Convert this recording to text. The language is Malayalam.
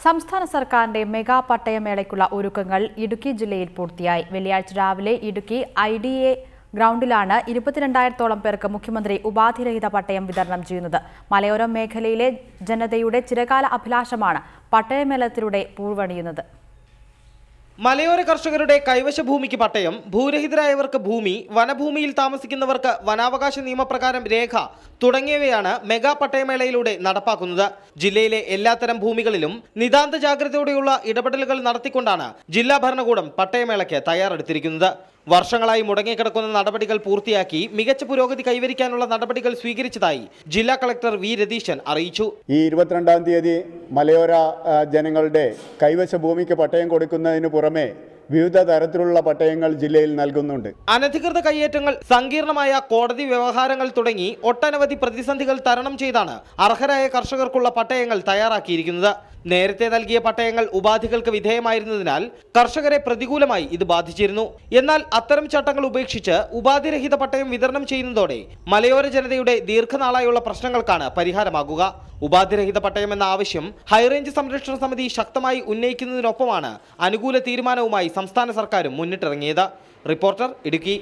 സംസ്ഥാന സർക്കാരിന്റെ മെഗാ പട്ടയമേളയ്ക്കുള്ള ഒരുക്കങ്ങൾ ഇടുക്കി ജില്ലയിൽ പൂർത്തിയായി. വെള്ളിയാഴ്ച രാവിലെ ഇടുക്കി IDA ഗ്രൗണ്ടിലാണ് 22,000-ഓളം പേർക്ക് മുഖ്യമന്ത്രി ഉപാധിരഹിത പട്ടയം വിതരണം ചെയ്യുന്നത്. മലയോര മേഖലയിലെ ജനതയുടെ ചിരകാല അഭിലാഷമാണ് പട്ടയമേളത്തിലൂടെ പൂവണിയുന്നത്. മലയോര കർഷകരുടെ കൈവശ ഭൂമിക്ക് പട്ടയം, ഭൂരഹിതരായവർക്ക് ഭൂമി, വനഭൂമിയിൽ താമസിക്കുന്നവർക്ക് വനാവകാശ നിയമപ്രകാരം രേഖ തുടങ്ങിയവയാണ് മെഗാ പട്ടയമേളയിലൂടെ നടപ്പാക്കുന്നത്. ജില്ലയിലെ എല്ലാത്തരം ഭൂമികളിലും നിതാന്ത ജാഗ്രതയോടെയുള്ള ഇടപെടലുകൾ നടത്തിക്കൊണ്ടാണ് ജില്ലാ ഭരണകൂടം പട്ടയമേളയ്ക്ക് തയ്യാറെടുത്തിരിക്കുന്നത്. വർഷങ്ങളായി മുടങ്ങിക്കിടക്കുന്ന നടപടികൾ പൂർത്തിയാക്കി മികച്ച പുരോഗതി കൈവരിക്കാനുള്ള നടപടികൾ സ്വീകരിച്ചതായി ജില്ലാ കളക്ടർ വി രതീശൻ അറിയിച്ചു. ഈ 22-ാം തീയതി മലയോര ജനങ്ങളുടെ കൈവശ ഭൂമിക്ക് പട്ടയം കൊടുക്കുന്നതിന് പുറമെ വിവിധ തരത്തിലുള്ള പട്ടയങ്ങൾ ജില്ലയിൽ നൽകുന്നുണ്ട്. അനധികൃത കയ്യേറ്റങ്ങൾ, സങ്കീർണമായ കോടതി വ്യവഹാരങ്ങൾ തുടങ്ങി ഒട്ടനവധി പ്രതിസന്ധികൾ തരണം ചെയ്താണ് അർഹരായ കർഷകർക്കുള്ള പട്ടയങ്ങൾ തയ്യാറാക്കിയിരിക്കുന്നത്. നേരത്തെ നൽകിയ പട്ടയങ്ങൾ ഉപാധികൾക്ക് വിധേയമായിരുന്നതിനാൽ കർഷകരെ പ്രതികൂലമായി ഇത് ബാധിച്ചിരുന്നു. എന്നാൽ അത്തരം ചട്ടങ്ങൾ ഉപേക്ഷിച്ച് ഉപാധിരഹിത പട്ടയം വിതരണം ചെയ്യുന്നതോടെ മലയോര ജനതയുടെ ദീർഘനാളായുള്ള പ്രശ്നങ്ങൾക്കാണ് പരിഹാരമാകുക. ഉപാധിരഹിത പട്ടയം എന്ന ആവശ്യം ഹൈറേഞ്ച് സംരക്ഷണ സമിതി ശക്തമായി ഉന്നയിക്കുന്നതിനൊപ്പമാണ് അനുകൂല തീരുമാനവുമായി സംസ്ഥാന സർക്കാരും മുന്നിട്ടിറങ്ങിയത്. റിപ്പോർട്ടർ, ഇടുക്കി.